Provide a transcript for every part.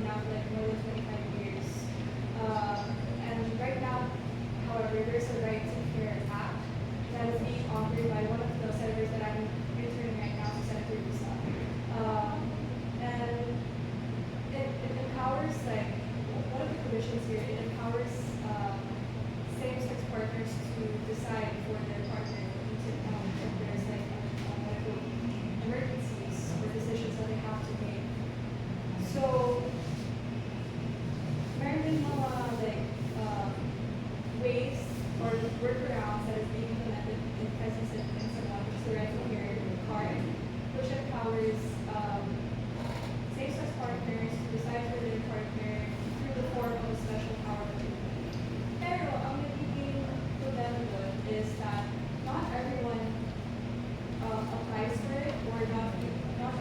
now for like more than 25 years. And right now, however, there's a Right to Care Act that is being offered by one of the senators that I'm interning right now, Senator Risa. And it empowers, like, one of the provisions here, it empowers same-sex partners to decide for their partner if there's like medical emergencies or decisions that they have to make. So, meron din mga like ways or workarounds that is being implemented in presence in Samoa, which is the Right to Care card, which empowers same-sex partners to decide for their partner through the form of a special power of attorney. Pero ang nagiging problema doon is that not everyone applies for it, or not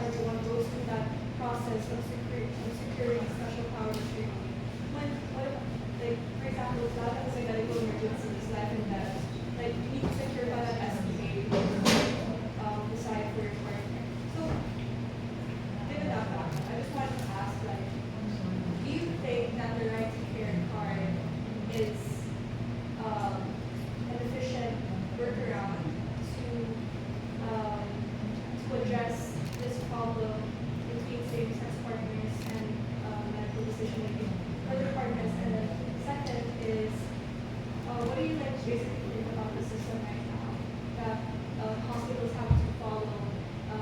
everyone goes through that process of securing a special power of attorney. What if, like, for example, lahat ng sa medical emergencies, life and death, like, you need to secure that SPA decide for your partner. So, given that fact, I just wanted to ask, like, do you think that the Right to Care card is an efficient workaround to address this problem between same-sex partners and medical decision-making for the partners? And then second is, what do you like basically think about the system right now that hospitals have to follow a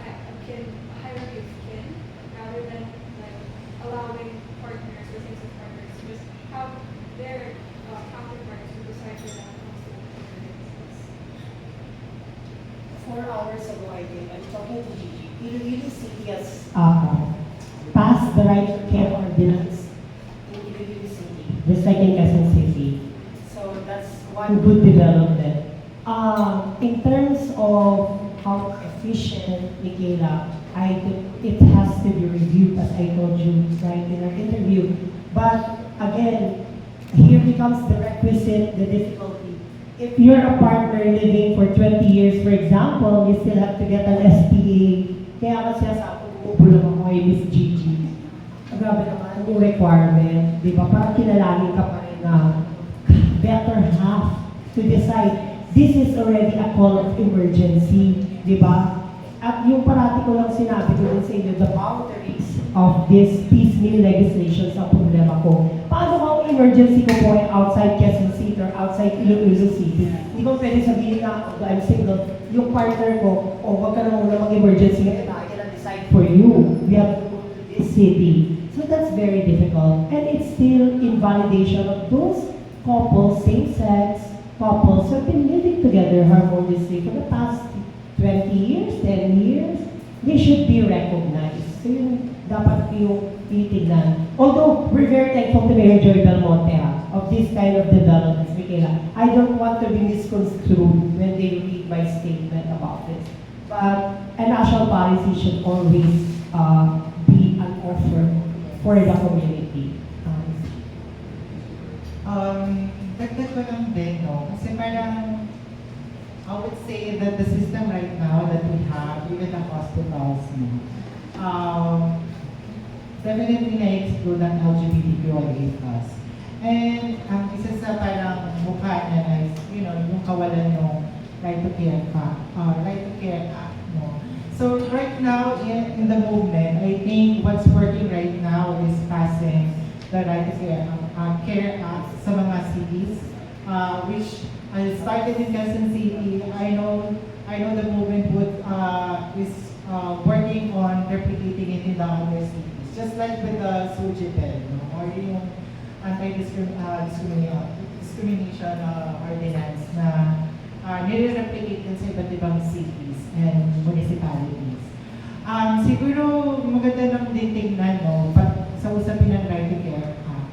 hierarchy of kin rather than like allowing partners or same-sex partners to just have their counterparts who decide for them when it comes to emergencies? 4 hours ago, I think, I'm talking to Gigi. Iloilo City has passed the Right to Care ordinance in Iloilo City, just like in Quezon City. So that's one good development. In terms of how efficient, Michaela, I think it has to be reviewed, as I told you right in our interview. But again, here becomes the requisite, the difficulty. If you're a partner living for 20 years, for example, you still have to get an SPA. Kaya kasi sa ako lang ako ay Miss Gigi. Grabe naman yung requirement, di ba? Parang kinalangin ka pa rin na better half to decide. This is already a call of emergency, di ba? At yung parati ko lang sinabi ko sa inyo, the boundaries of this piecemeal legislation sa problema ko. Paano kung emergency ko po ay outside Quezon City or outside Iloilo City? Hindi ko pwede sabihin na, although I'm single, yung partner ko, wag ka na muna mag-emergency ngayon, I cannot decide for you. We have to go to this city. So that's very difficult. And it's still in validation of those couples, same-sex couples who have been living together harmoniously for the past 20 years, 10 years. They should be recognized. So yun, dapat yung titignan. Although, we're very thankful to Mayor Joy Belmonte of this kind of developments, Michaela. I don't want to be misconstrued when they read my statement about this. But a national policy should always be an offer for the community. Dagdag ko lang din, no? Kasi parang, I would say that the system right now that we have, even the hospitals, no, definitely na-exclude ang LGBTQIA+. And ang isa sa parang mukha niya is, you know, yung kawalan yung Right to Care Act, no? So right now, in the movement, I think what's working right now is passing the Right to Care Act sa mga cities, which started in Quezon City. I know the movement is working on replicating it in the other cities, just like with the SUGIPED, no? Or yung anti-discrimination ordinance na nire-replicate din sa iba't ibang cities and municipalities. Siguro maganda lang din tingnan, no, sa usapin ng Right to Care Act.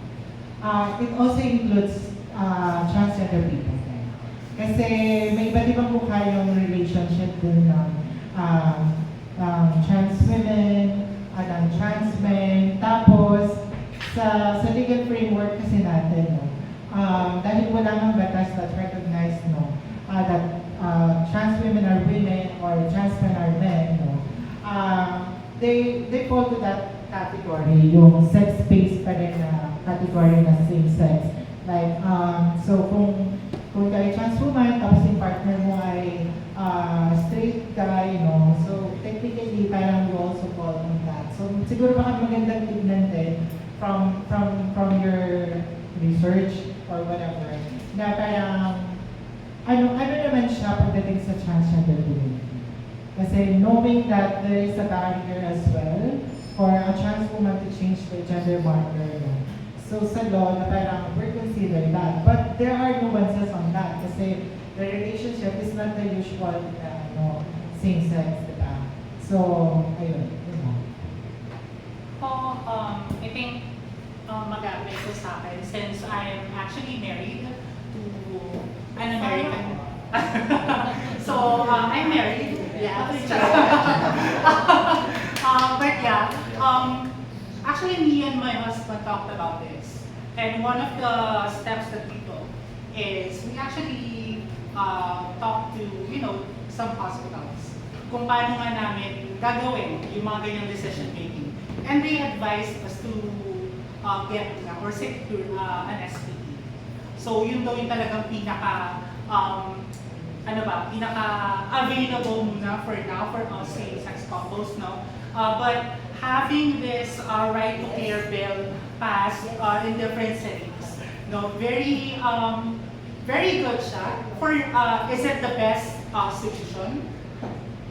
It also includes transgender people. Kasi may iba't ibang mukha yung relationship din ng trans women, ng trans men. Tapos, sa legal framework kasi natin, no, dahil wala nang batas that recognize, no, that trans women are women or trans men are men, no, they fall to that category, yung sex-based pa rin na category na same-sex. Like, so kung kayo trans woman, tapos yung partner mo ay straight guy, no? So, technically, parang you also fall on that. So, siguro baka magandang tignan din from your research or whatever, na parang, ano naman siya pagdating sa transgender community. Kasi knowing that there is a barrier as well for a trans woman to change their gender marker, no? So sa law, na parang we're considering that. But there are nuances on that kasi the relationship is not the usual same-sex, diba? So, ayun. I think mag-apply ko sa akin since I'm actually married to an American. So, I'm married. Yeah. But yeah, actually me and my husband talked about this. And one of the steps that we took is we actually talked to, some hospitals kung paano nga namin gagawin yung mga ganyang decision making. And they advised us to get or secure an SPE. So yun daw yung talagang pinaka pinaka-available muna for now for us same-sex couples, no? But having this right to care bill passed in different settings, no, very good siya. Is it the best solution?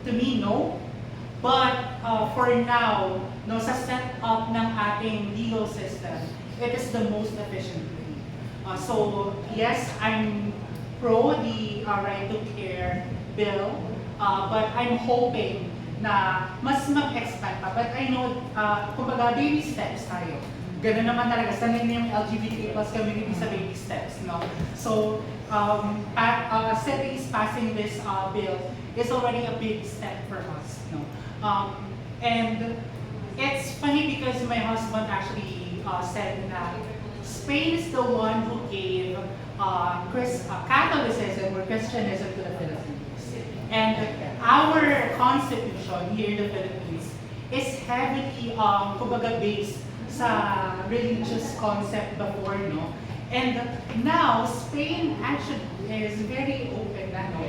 To me, no. But for now, no, sa setup ng ating legal system, it is the most efficient way. So yes, I'm pro the right to care bill, but I'm hoping na mas mag-expand pa. But I know, kumbaga, baby steps tayo. Ganun naman talaga, sanay na yung LGBT plus community sa baby steps, no? So, cities passing this bill is already a big step for us, no? And it's funny because my husband actually said that Spain is the one who gave Catholicism or Christianism to the Philippines. And our constitution here in the Philippines is heavily kumbaga based sa religious concept before, no? And now, Spain actually is very open na, no?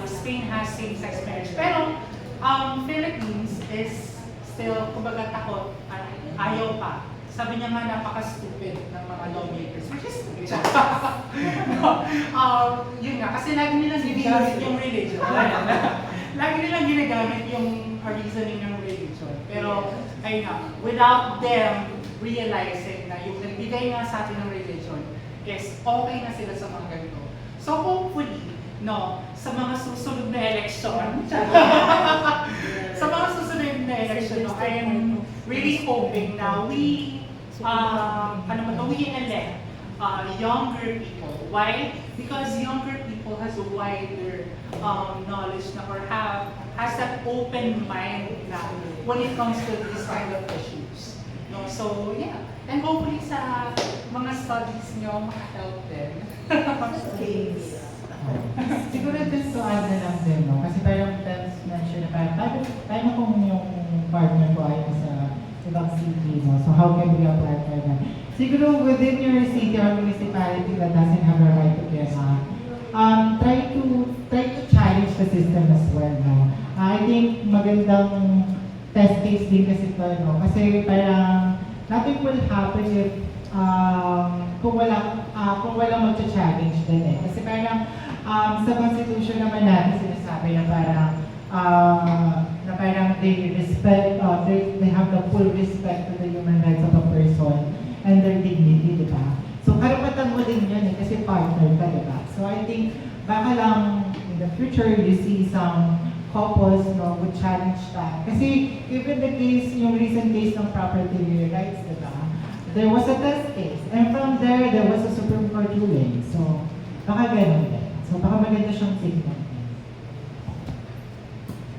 Spain has same-sex marriage. Pero, Philippines is still, kumbaga, takot at ayaw pa. Sabi niya nga, napaka-stupid ng mga lawmakers, which is stupid. Yun nga, kasi lagi nilang ginagamit yung religion. Lagi nilang ginagamit yung reasoning ng religion. Pero, ayun nga, without them realizing na yung nagbigay nga sa atin ng religion is okay na sila sa mga ganito. So hopefully, no, sa mga susunod na eleksyon, sa mga susunod na eleksyon, no, I am really hoping na we elect younger people. Why? Because younger people has a wider knowledge na or has that open mind na when it comes to these kind of issues. No? So yeah, and hopefully sa mga studies nyo maka-help din. Siguro just to add na lang din, no? Kasi parang Tess mention na parang tayo kung yung partner ko ay sa ibang city, no? So how can we apply for that? Siguro within your city or municipality that doesn't have a right to care, try to challenge the system as well, no? I think magandang test case din kasi ito, no? Kasi parang nothing will happen if kung walang mag-challenge din eh. Kasi parang sa Constitution naman natin sinasabi na parang they respect, they have the full respect to the human rights of a person and their dignity, di ba? So karapatan mo din yun eh, kasi partner ka, di ba? So I think baka lang in the future you see some couples, no, would challenge that. Kasi even the case, yung recent case ng property rights, di ba? There was a test case. And from there was a Supreme Court ruling. So, baka ganun din. So, baka maganda siyang signal.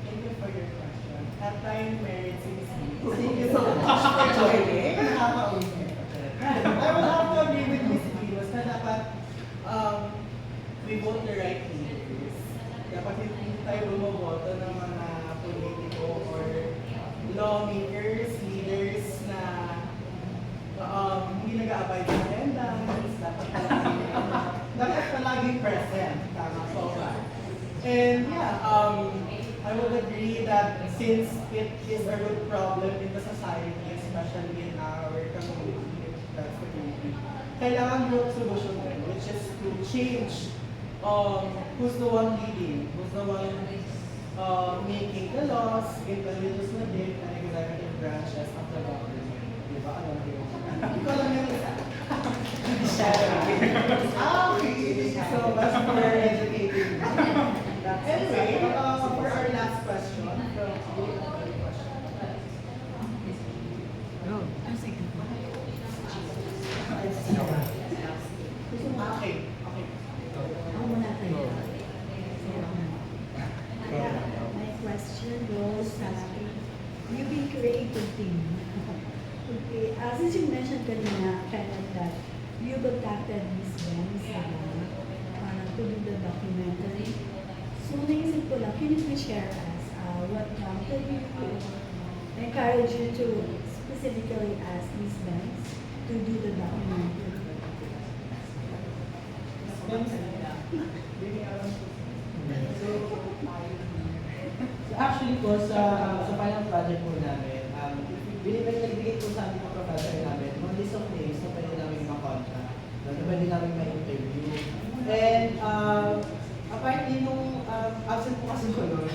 Thank you for your question. At time married since thank you so much for joining. I will have to agree with Miss Pilos na dapat we vote the right leaders. Dapat hindi tayo bumoboto ng mga politiko or lawmakers, leaders nag-aabay ng attendance, dapat palaging present. Tama po ba? And yeah, I would agree that since it is a root problem in the society, especially in our community, if that's the community, kailangan group solution din, which is to change who's the one leading, who's the one making the laws in the legislative and executive branches of the government. Di ba? Alam mo yun? Hindi ko alam yung isa. Judiciary. Okay. So much for educating me. Anyway, for our last question, Okay. Okay. Ako muna tayo. My question goes sa you've been creative team. Okay, since you mentioned kanina, kind of that you contacted Miss Benz to do the documentary. So naisip ko lang, can you please share us what prompted you to encourage you to specifically ask Miss Benz to do the documentary? Actually po, sa final project po namin, nagbigay po sa amin ng professor namin, mga list of names na pwede namin makontact, na pwede namin ma-interview. And apparently nung absent po kasi ko nun.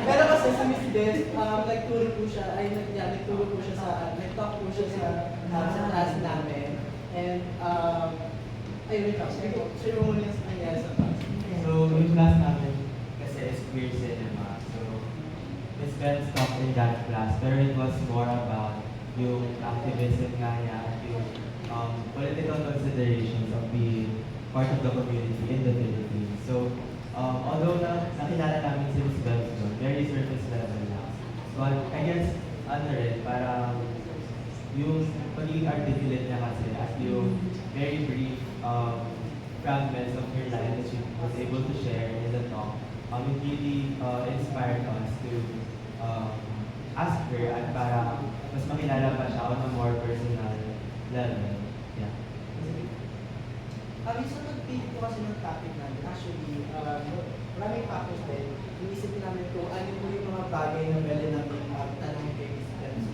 Pero kasi sa Miss Des, nagturo po siya, nagturo po siya nag-talk po siya sa class namin. And ayun lang, sure mo muna sa kanya sa class. So, yung class namin kasi is queer cinema. So, Miss Benz talked in that class, pero it was more about yung activism nga niya, yung political considerations of being part of the community in the Philippines. So, although nakilala namin si Miss Benz doon, very surface level lang. But I guess, parang yung pagiging articulate niya kasi as yung very brief fragments of her life that she was able to share in the talk, it really inspired us to ask her at para mas makilala pa siya on a more personal level. Yeah. Sa pag-pick ko kasi ng topic namin, actually, maraming factors din. Inisip namin kung ano po yung mga bagay na pwede namin tanongin kay Miss Benz.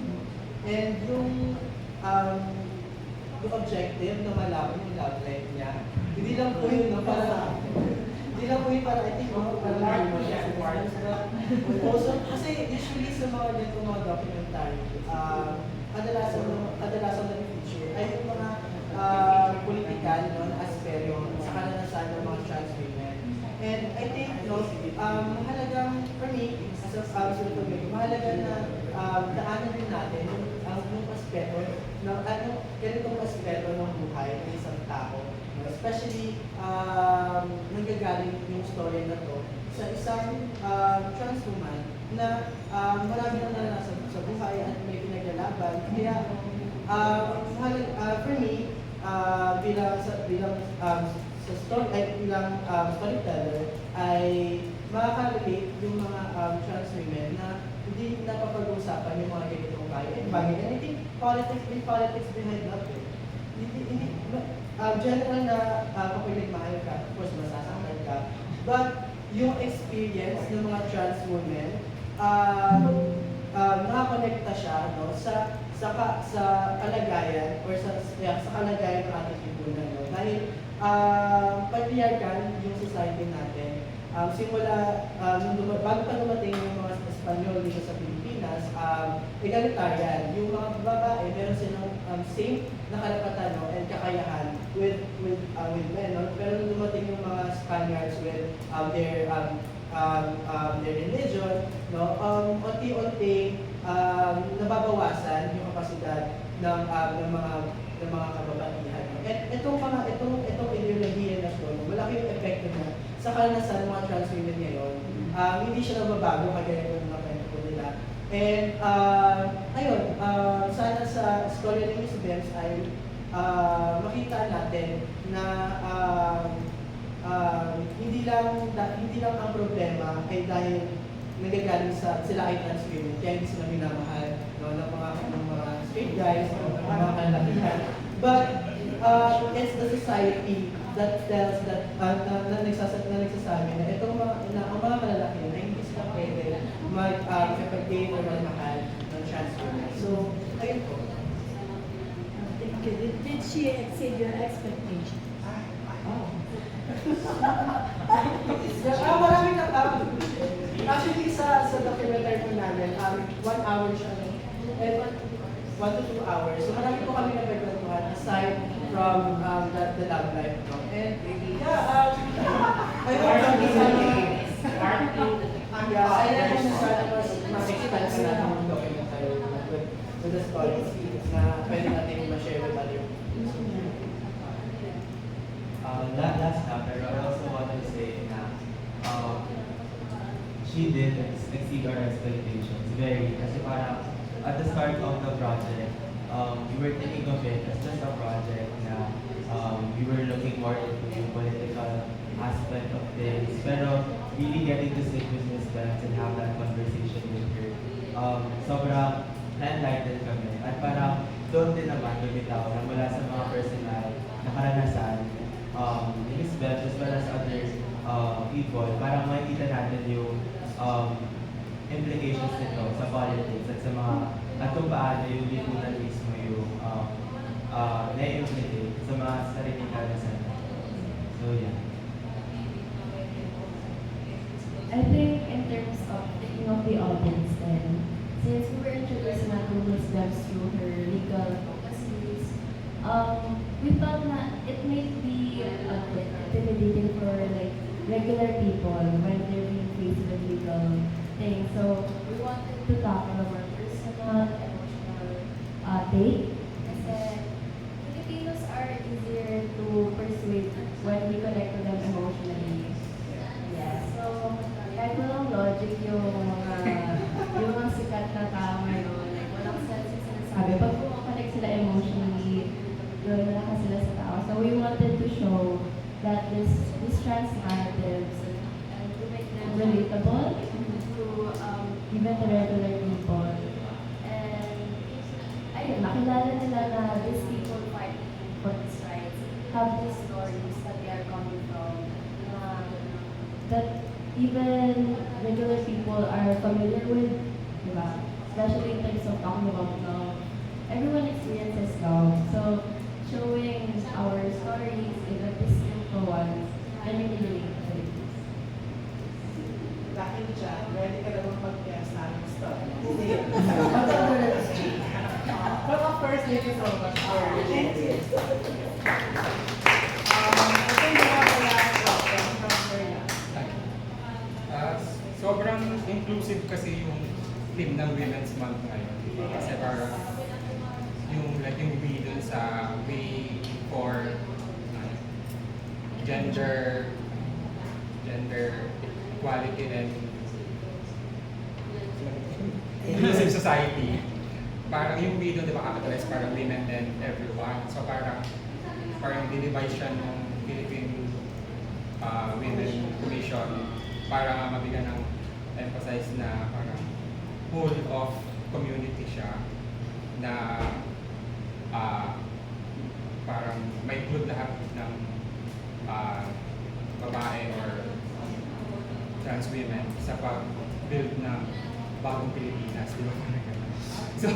And yung objective na malaman yung love life niya, hindi lang po yun para I think para learn mo siya also, kasi usually sa mga ganito mga documentary, kadalasan na feature ay yung mga political na aspeto sa kalanasan ng mga trans women. And I think mahalagang for me, as a mahalaga na daanan din natin yung aspeto ganitong aspeto ng buhay ng isang tao. Especially, nanggagaling yung story na to sa isang trans woman na marami na naranasan sa buhay at may pinaglalaban. Kaya, for me, bilang storyteller, ay makaka-relate yung mga trans women na hindi napapag-usapan yung mga ganitong bagay. And I think politics behind love. General na kapag nagmahal ka, of course masasaktan ka. But yung experience ng mga trans women, nakakonekta siya sa kalagayan or sa kalagayan ng ating lipunan. Dahil patriarchal yung society natin. Simula, bago pa dumating yung mga Espanyol dito sa Pilipinas, egalitarian. Yung mga babae, meron silang same na karapatan and kakayahan with men. Pero nung dumating yung mga Spaniards with their religion, unti-unti nababawasan yung kapasidad ng mga kababaihan. At itong ideolohiya na ito, malaki yung epekto niya sa kalanasan ng mga trans women ngayon. Hindi siya nababago kagaya ng mga kwento ko nila. And sana sa story ng Miss Benz ay makita natin na hindi lang ang problema ay dahil nagagaling sila ay trans women, kaya hindi sila minamahal ng mga straight guys, mga kalalakihan. But it's the society that tells that na nagsasabi na itong ang mga kalalakihan ay hindi sila pwede mag-date or magmahal ng trans women. So, ayun po. Thank you. Did she exceed your expectations? Marami na actually sa documentary po namin, 1 hour siya, and 1 to 2 hours. So marami po kami nagkwentuhan aside from the love life. No? And yeah, I hope that this I hope sana mas expand sa lahat ng documentary with the stories na pwede natin ma-share with other people. Last na, pero I also want to say na she did exceed our expectations. Very, kasi parang at the start of the project, we were thinking of it as just a project na we were looking more into yung political aspect of things. Pero really getting to sit with Ms. Benz and have that conversation with her, sobrang na-enlightened kami. At parang doon din naman lumitaw na mula sa mga personal na karanasan ni Ms. Benz as well as other people, parang makikita natin yung implications nito sa politics at sa mga at kung paano yung lipunan mismo yung na-implicate sa mga sariling karanasan. So yeah. I think in terms of thinking of the audience then, since we were introduced na to Ms. Debs through her legal focus series, we thought na it may be a bit intimidating for like regular people when they're being faced with legal things. So we wanted to tackle a more personal, emotional take. Kasi Filipinos are easier to persuade when we connect to them emotionally. Yeah, so kahit walang logic yung mga sikat na tao ngayon, like walang sense yung sinasabi. Pag connect sila emotionally, yun, malakas sila sa tao. So we wanted to show that these trans narratives and to make them relatable to even the regular people. And ayun, makilala nila na these people fighting for these rights have these stories that they are coming from, that even regular people are familiar with, diba? Especially in terms of talking about love. Everyone experiences love. So showing our stories, even these simple ones, can really relate to it. Dahil dyan, ready ka naman mag-guess na aming story. But of course, thank you so much for Thank you. Sobrang inclusive kasi yung theme ng Women's Month ngayon. Kasi parang yung way dun sa way for gender equality and inclusive society. Parang yung way dun, di ba, capitalize parang women and everyone. So parang dinivide siya ng Philippine Women Commission para mabigyan ng emphasize na parang whole of community siya na parang may include lahat ng babae or trans women sa pag-build ng bagong Pilipinas, di ba? So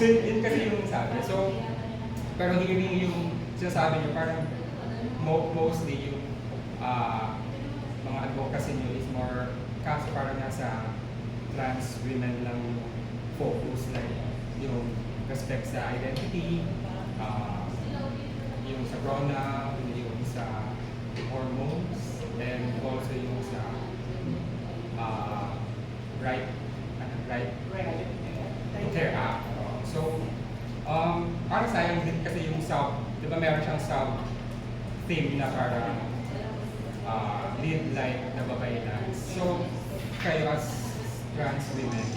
yun kasi yung sabi. So, pero hindi yung sinasabi niyo parang mostly yung mga advocacy niyo is more kaso parang nasa trans women lang yung focus, like yung respect sa identity, yung sa pronoun, yung sa hormones, and also yung sa right to care act. So, parang sayang din kasi yung di ba meron siyang theme na parang live life na babae na. So, kayo as trans women,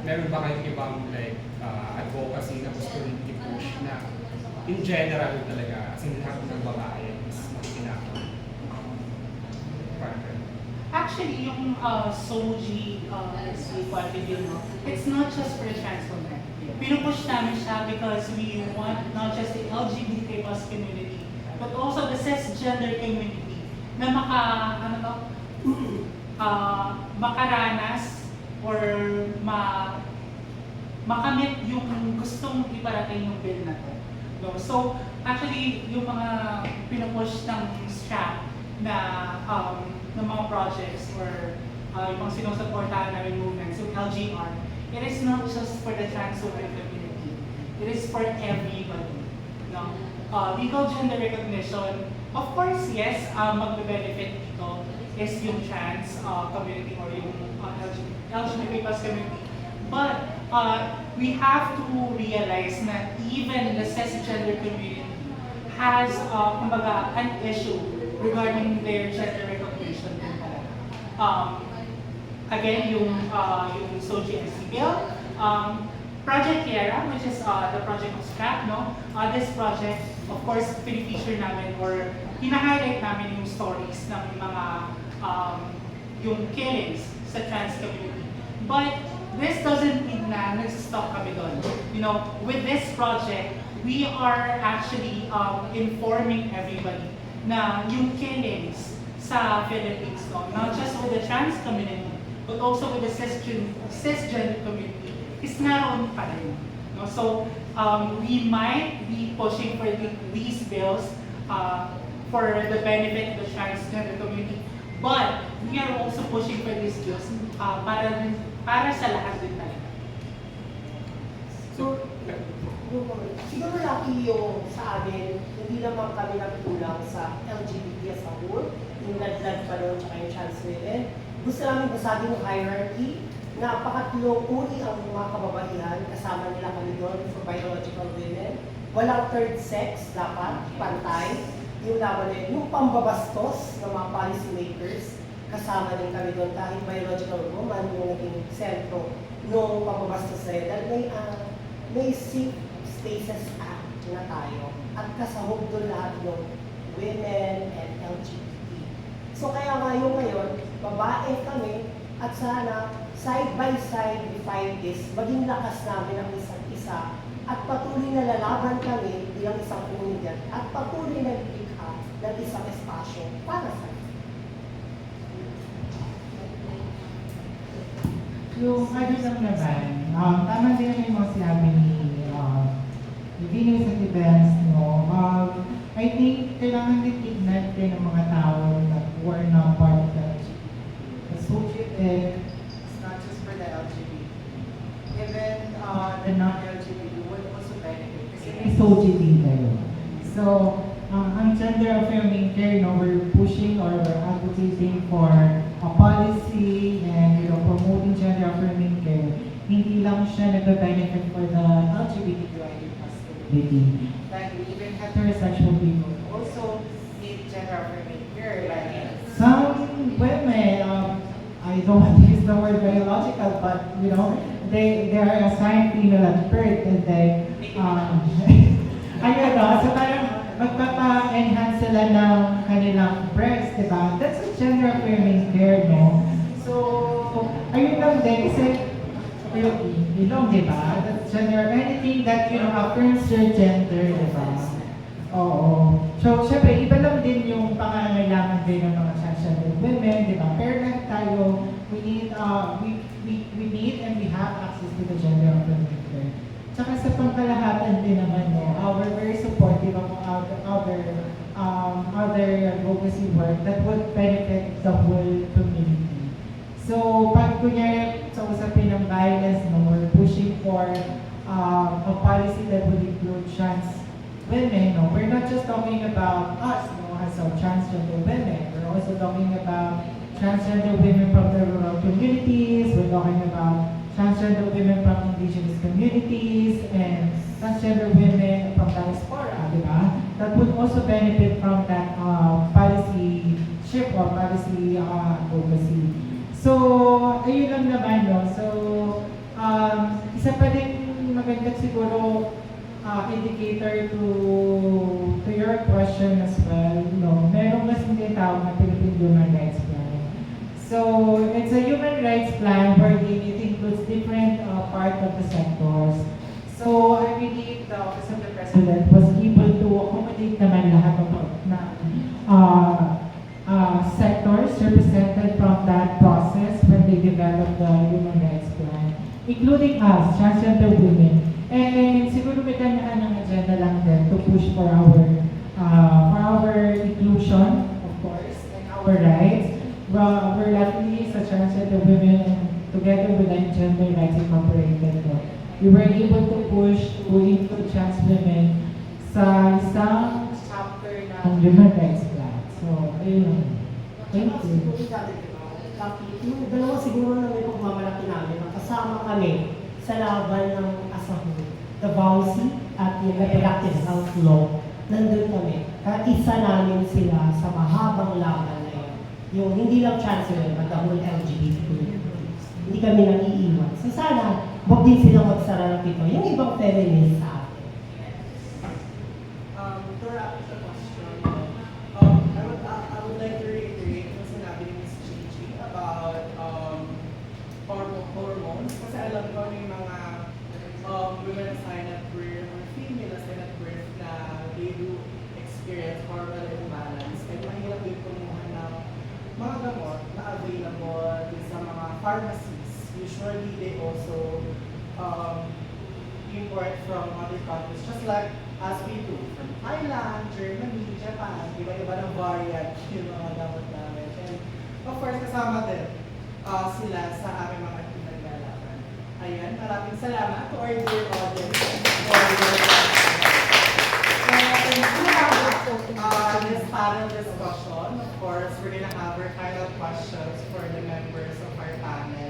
meron ba kayong ibang advocacy na gusto rin i-push na in general talaga, as in lahat ng babae is makinakaw? Parang ganun. actually, yung SOGI equality bill, no, it's not just for trans women. Pinupush namin siya because we want not just the LGBTQ plus community, but also the cisgender community na makaranas or makamit yung gustong iparating ng bill na to. No? So, actually, yung mga pinupush ng STRAP na ng mga projects or yung mga sinusuportahan namin movements, yung LGR, it is not just for the trans women community. It is for everybody. No? Legal gender recognition, of course, yes, magbe-benefit dito is yung trans community or yung LGBT plus community. But we have to realize that even the cisgender community has kumbaga, an issue regarding their gender recognition din talaga. Again, yung SOGI bill, Project Kiera, which is the project of SCRAP, no? This project, of course, pinifeature namin or hina-highlight namin yung stories ng mga yung killings sa trans community. But this doesn't mean na nagsistop kami doon. You know, with this project, we are actually informing everybody na yung killings sa Philippines, no? Not just with the trans community, but also with the cisgender community, is naroon pa rin. No? So, we might be pushing for these bills for the benefit of the transgender community, but we are also pushing for these bills para sa lahat din talaga. So, siguro laki yung sa amin, hindi naman kami nagkulang sa LGBT as a whole, yung ladlad pa rin, tsaka yung trans women. Gusto namin basagin yung hierarchy, na pakatlong uri ang mga kababaihan, kasama nila kami doon for biological women. Walang third sex, dapat, pantay. Yung laban na yung pambabastos ng mga policy makers, kasama din kami doon dahil biological woman yung naging sentro nung pambabastos na yun. Dahil may Safe Spaces Act na tayo at kasahog doon lahat ng women and LGBT. So kaya ngayon, babae kami at sana side by side we fight this, maging lakas namin ang isa't isa at patuloy na lalaban kami bilang isang komunidad at patuloy na likha ng isang espasyo para sa Yung ano lang naman, tama din yung mga sinabi ni Venus at Events, no? I think kailangan din tignan din ng mga tao na who are not part of the LGBT. The social it's not just for the LGBT. Even the non-LGBT would also benefit kasi may SOGI din tayo. So, ang gender affirming care, we're pushing or we're advocating for a policy and promoting gender affirming care. Hindi lang siya nagbe-benefit for the LGBTQIA+ community. Like even heterosexual people also need gender affirming care. Like some women, I don't want to use the word biological, but they are assigned female at birth and they ayun, so parang magpapa-enhance sila ng kanilang breast, diba? That's a gender affirming care, no? So, ayun lang din, kasi ilong, diba? That's gender, anything that, affirms your gender, diba? Oo. So, syempre, iba lang din yung pangangailangan din ng mga transgender women, diba? Pero lahat tayo, we need and we have access to the gender affirming care. Tsaka sa pangkalahatan din naman, we're very supportive of other advocacy work that would benefit the whole community. So, pag kunyari sa usapin ng violence, we're pushing for a policy that would include trans women. We're not just talking about us, as a transgender women. We're also talking about transgender women from the rural communities. We're talking about transgender women from indigenous communities and transgender women from diaspora, diba? That would also benefit from that policy shift or policy advocacy. So, ayun lang naman, no? So, isa pa din maganda siguro indicator to your question as well, no? Meron kasi din tawag na Philippine Human Rights Plan. So it's a human rights plan where it includes different part of the sectors. So I believe the Office of the President was able to accommodate naman lahat of sectors represented from that process when they developed the human rights plan, including us, transgender women. And siguro may kanya-kanyang agenda lang din to push for our inclusion, of course, and our rights. We're luckily sa transgender women and together with the Gender Rights Incorporated, we were able to push to include trans women sa isang chapter ng human rights plan. So, ayun. Thank you. Yung dalawa siguro na may pagmamalaki namin, kasama kami sa laban ng asahod. The VAUSI at yung Reproductive Health Law, nandun kami. Isa namin sila sa mahabang laban na yun. Yung hindi lang trans women, but the whole LGBT community. Hindi kami nang-iiwan. So sana, huwag din silang magsara ng pito. Yung ibang feminist sa atin. To wrap up the question, I would like to reiterate yung sinabi ni Ms. Gigi about hormones. Kasi alam ko yung mga women sign at birth or female sign at birth na they do experience hormonal imbalance. And mahirap din kumuha ng mga gamot na available sa mga pharmacies. Usually, they also import from other countries, just like as we do from Thailand, Germany, Japan, iba-iba ng variant yung mga gamot namin. And of course, kasama din sila sa aming mga pinaglalaban. Ayan, maraming salamat to our dear audience for your and we have this panel discussion. Of course, we're gonna have our final questions for the members of our panel.